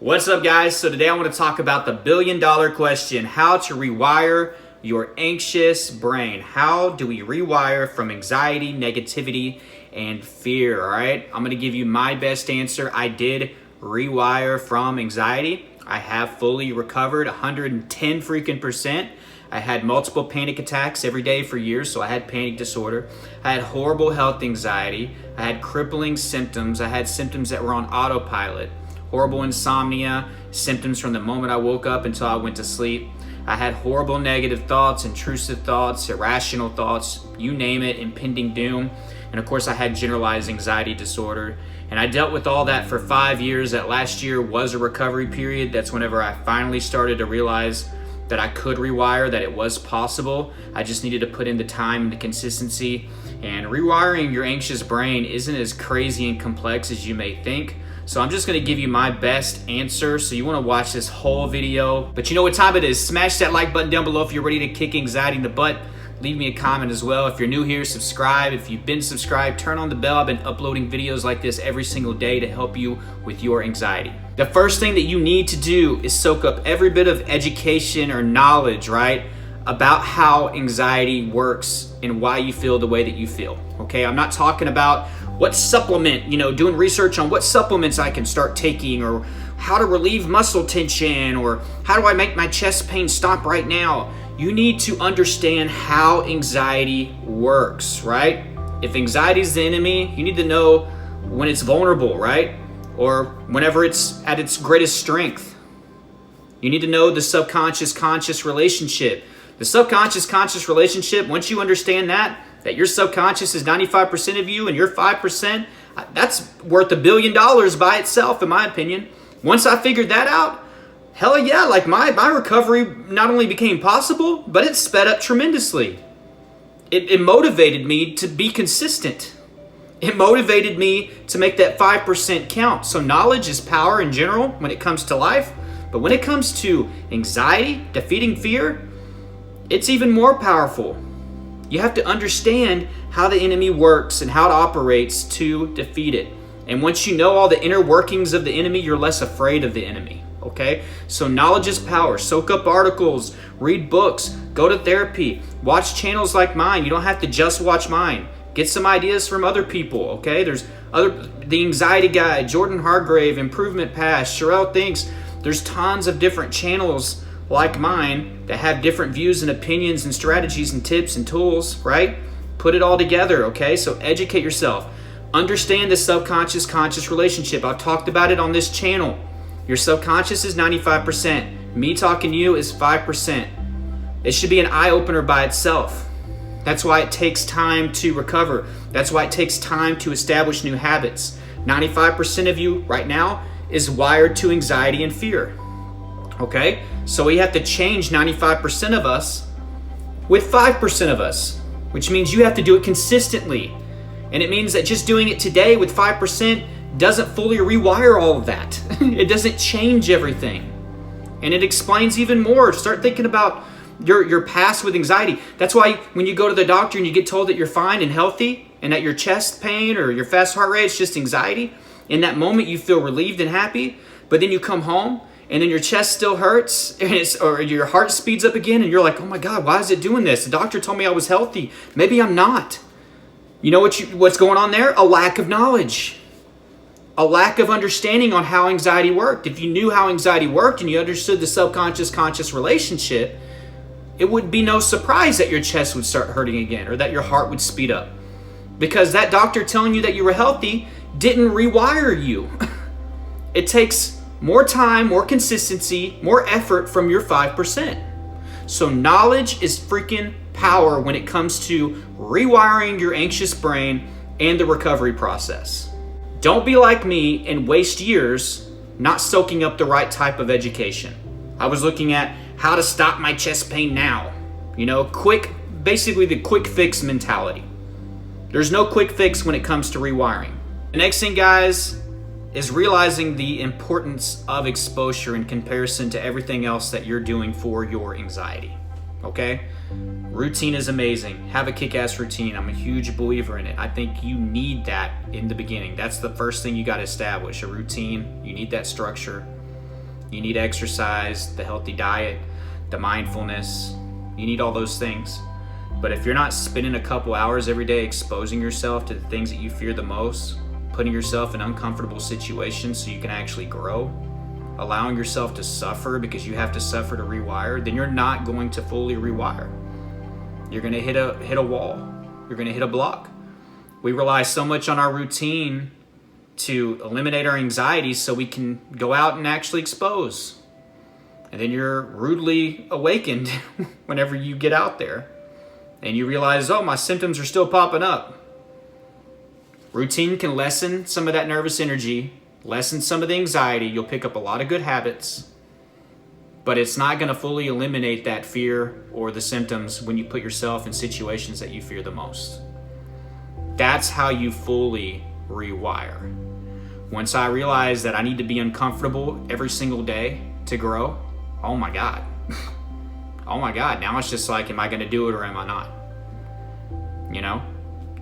What's up, guys? So today I want to talk about the billion-dollar question, how to rewire your anxious brain. How do we rewire from anxiety, negativity, and fear, all right? I'm going to give you my best answer. I did rewire from anxiety. I have fully recovered 110 freaking percent. I had multiple panic attacks every day for years, so I had panic disorder. I had horrible health anxiety. I had crippling symptoms. I had symptoms that were on autopilot. Horrible insomnia, symptoms from the moment I woke up until I went to sleep. I had horrible negative thoughts, intrusive thoughts, irrational thoughts, you name it, impending doom. And of course I had generalized anxiety disorder. And I dealt with all that for 5 years. That last year was a recovery period. That's whenever I finally started to realize that I could rewire, that it was possible. I just needed to put in the time and the consistency. And rewiring your anxious brain isn't as crazy and complex as you may think. So I'm just gonna give you my best answer. So you wanna watch this whole video. But you know what time it is. Smash that like button down below if you're ready to kick anxiety in the butt. Leave me a comment as well. If you're new here, subscribe. If you've been subscribed, turn on the bell. I've been uploading videos like this every single day to help you with your anxiety. The first thing that you need to do is soak up every bit of education or knowledge, right, about how anxiety works and why you feel the way that you feel, okay? I'm not talking about what supplement, doing research on what supplements I can start taking, or how to relieve muscle tension, or how do I make my chest pain stop right now. You need to understand how anxiety works, right? If anxiety is the enemy, you need to know when it's vulnerable, right? Or whenever it's at its greatest strength. You need to know the subconscious-conscious relationship. The subconscious-conscious relationship, once you understand that your subconscious is 95% of you and you're 5%, that's worth $1 billion by itself, in my opinion. Once I figured that out, hell yeah, like my recovery not only became possible, but it sped up tremendously. It motivated me to be consistent. It motivated me to make that 5% count. So knowledge is power in general when it comes to life, but when it comes to anxiety, defeating fear, it's even more powerful. You have to understand how the enemy works and how it operates to defeat it. And once you know all the inner workings of the enemy, you're less afraid of the enemy, okay? So knowledge is power. Soak up articles, read books, go to therapy, watch channels like mine. You don't have to just watch mine. Get some ideas from other people, okay? There's the Anxiety Guy, Jordan Hargrave, Improvement Path, Sherelle Thinks. There's tons of different channels like mine that have different views and opinions and strategies and tips and tools, right? Put it all together, okay? So educate yourself. Understand the subconscious-conscious relationship. I've talked about it on this channel. Your subconscious is 95%. Me talking to you is 5%. It should be an eye-opener by itself. That's why it takes time to recover. That's why it takes time to establish new habits. 95% of you right now is wired to anxiety and fear. Okay? So we have to change 95% of us with 5% of us, which means you have to do it consistently. And it means that just doing it today with 5% doesn't fully rewire all of that. It doesn't change everything. And it explains even more. Start thinking about your past with anxiety. That's why when you go to the doctor and you get told that you're fine and healthy and that your chest pain or your fast heart rate is just anxiety, in that moment you feel relieved and happy, but then you come home and then your chest still hurts, or your heart speeds up again, and you're like, oh my God, why is it doing this? The doctor told me I was healthy. Maybe I'm not. You know what's going on there? A lack of knowledge. A lack of understanding on how anxiety worked. If you knew how anxiety worked and you understood the subconscious-conscious relationship, it would be no surprise that your chest would start hurting again or that your heart would speed up. Because that doctor telling you that you were healthy didn't rewire you. It takes more time, more consistency, more effort from your 5%. So knowledge is freaking power when it comes to rewiring your anxious brain and the recovery process. Don't be like me and waste years not soaking up the right type of education. I was looking at how to stop my chest pain now. Basically the quick fix mentality. There's no quick fix when it comes to rewiring. The next thing, guys, is realizing the importance of exposure in comparison to everything else that you're doing for your anxiety, okay? Routine is amazing. Have a kick-ass routine. I'm a huge believer in it. I think you need that in the beginning. That's the first thing you got to establish, a routine. You need that structure. You need exercise, the healthy diet, the mindfulness. You need all those things. But if you're not spending a couple hours every day exposing yourself to the things that you fear the most, putting yourself in uncomfortable situations so you can actually grow, allowing yourself to suffer because you have to suffer to rewire, then you're not going to fully rewire. You're going to hit a wall. You're going to hit a block. We rely so much on our routine to eliminate our anxieties so we can go out and actually expose. And then you're rudely awakened whenever you get out there and you realize, oh, my symptoms are still popping up. Routine can lessen some of that nervous energy, lessen some of the anxiety. You'll pick up a lot of good habits, but it's not going to fully eliminate that fear or the symptoms when you put yourself in situations that you fear the most. That's how you fully rewire. Once I realized that I need to be uncomfortable every single day to grow, oh my God. Oh my God. Now it's just like, am I going to do it or am I not? You know?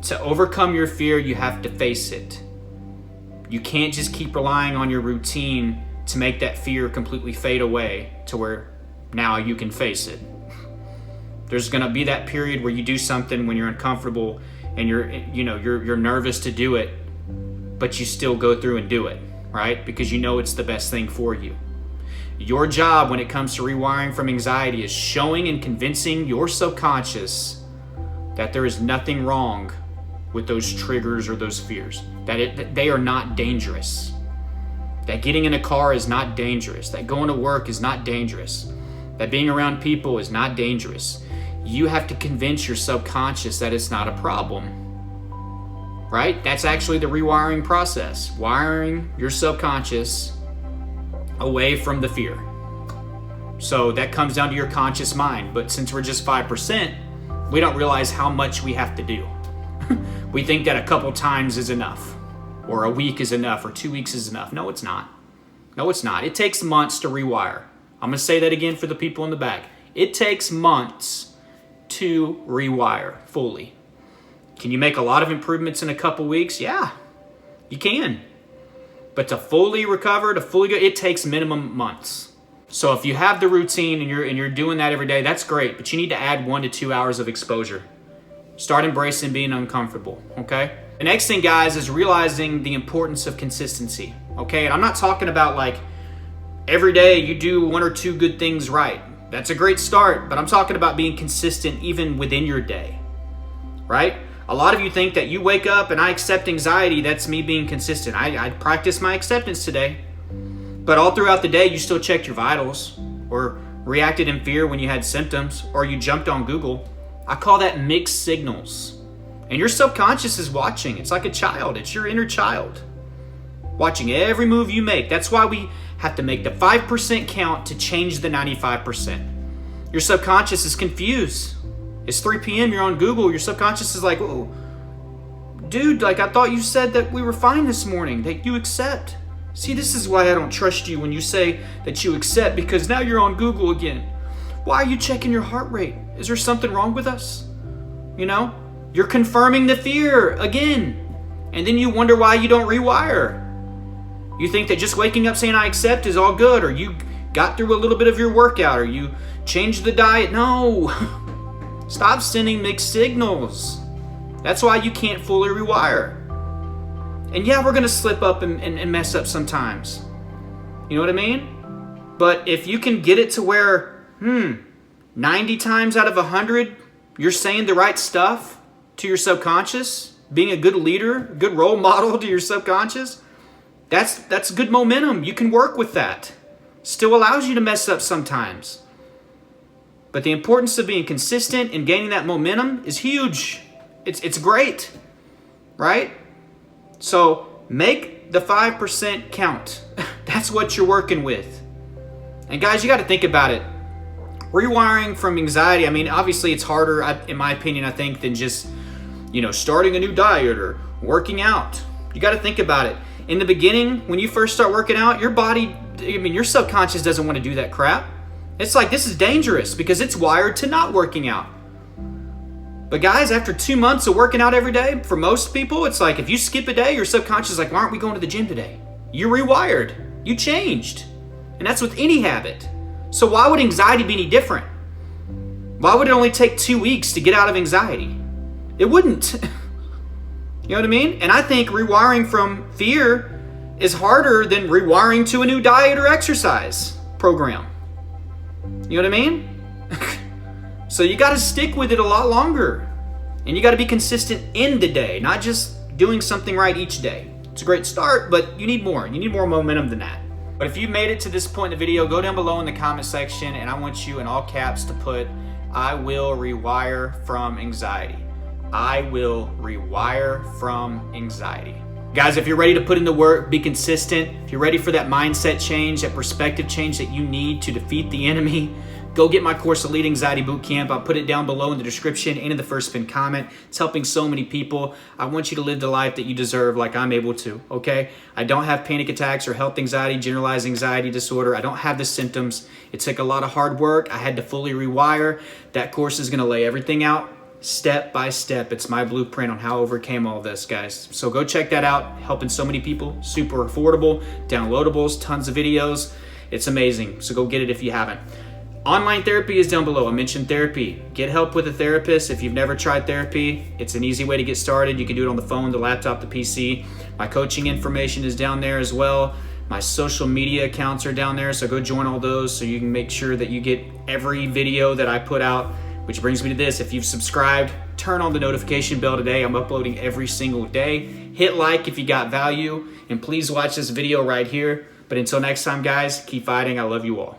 To overcome your fear, you have to face it. You can't just keep relying on your routine to make that fear completely fade away to where now you can face it. There's going to be that period where you do something when you're uncomfortable and you're nervous to do it, but you still go through and do it, right? Because you know it's the best thing for you. Your job when it comes to rewiring from anxiety is showing and convincing your subconscious that there is nothing wrong with those triggers or those fears, that they are not dangerous, that getting in a car is not dangerous, that going to work is not dangerous, that being around people is not dangerous. You have to convince your subconscious that it's not a problem, right? That's actually the rewiring process, wiring your subconscious away from the fear. So that comes down to your conscious mind, but since we're just 5%, we don't realize how much we have to do. We think that a couple times is enough, or a week is enough, or 2 weeks is enough. No, it's not. No, it's not. It takes months to rewire. I'm going to say that again for the people in the back. It takes months to rewire fully. Can you make a lot of improvements in a couple weeks? Yeah, you can. But to fully recover, to fully go, it takes minimum months. So if you have the routine and you're doing that every day, that's great. But you need to add 1 to 2 hours of exposure. Start embracing being uncomfortable, okay? The next thing, guys, is realizing the importance of consistency, okay? And I'm not talking about like every day you do 1 or 2 good things right. That's a great start, but I'm talking about being consistent even within your day, right? A lot of you think that you wake up and I accept anxiety, that's me being consistent. I practiced my acceptance today, but all throughout the day you still checked your vitals or reacted in fear when you had symptoms or you jumped on Google. I call that mixed signals. And your subconscious is watching. It's like a child. It's your inner child watching every move you make. That's why we have to make the 5% count to change the 95%. Your subconscious is confused. It's 3 p.m. You're on Google. Your subconscious is like, oh, dude, like I thought you said that we were fine this morning, that you accept. See, this is why I don't trust you when you say that you accept, because now you're on Google again. Why are you checking your heart rate? Is there something wrong with us? You know, you're confirming the fear again. And then you wonder why you don't rewire. You think that just waking up saying I accept is all good, or you got through a little bit of your workout, or you changed the diet. No. Stop sending mixed signals. That's why you can't fully rewire. And yeah, we're going to slip up and mess up sometimes. You know what I mean? But if you can get it to where 90 times out of 100, you're saying the right stuff to your subconscious, being a good leader, a good role model to your subconscious, that's good momentum. You can work with that. Still allows you to mess up sometimes. But the importance of being consistent and gaining that momentum is huge. It's great, right? So make the 5% count. That's what you're working with. And guys, you got to think about it. Rewiring from anxiety, I mean, obviously it's harder, in my opinion, I think, than just, starting a new diet or working out. You got to think about it. In the beginning, when you first start working out, your body, your subconscious doesn't want to do that crap. It's like, this is dangerous because it's wired to not working out. But guys, after 2 months of working out every day, for most people, it's like if you skip a day, your subconscious is like, why aren't we going to the gym today? You rewired. You changed. And that's with any habit. So why would anxiety be any different? Why would it only take 2 weeks to get out of anxiety? It wouldn't. You know what I mean? And I think rewiring from fear is harder than rewiring to a new diet or exercise program. You know what I mean? So you got to stick with it a lot longer. And you got to be consistent in the day, not just doing something right each day. It's a great start, but you need more. You need more momentum than that. But if you made it to this point in the video, go down below in the comment section and I want you in all caps to put, I will rewire from anxiety. I will rewire from anxiety. Guys, if you're ready to put in the work, be consistent. If you're ready for that mindset change, that perspective change that you need to defeat the enemy, go get my course, Elite Anxiety Bootcamp. I'll put it down below in the description and in the first pinned comment. It's helping so many people. I want you to live the life that you deserve like I'm able to, okay? I don't have panic attacks or health anxiety, generalized anxiety disorder. I don't have the symptoms. It took a lot of hard work. I had to fully rewire. That course is gonna lay everything out step by step. It's my blueprint on how I overcame all this, guys. So go check that out. Helping so many people, super affordable, downloadables, tons of videos. It's amazing. So go get it if you haven't. Online therapy is down below. I mentioned therapy. Get help with a therapist. If you've never tried therapy, it's an easy way to get started. You can do it on the phone, the laptop, the PC. My coaching information is down there as well. My social media accounts are down there, so go join all those so you can make sure that you get every video that I put out. Which brings me to this, if you've subscribed, turn on the notification bell today. I'm uploading every single day. Hit like if you got value, and please watch this video right here. But until next time, guys, keep fighting. I love you all.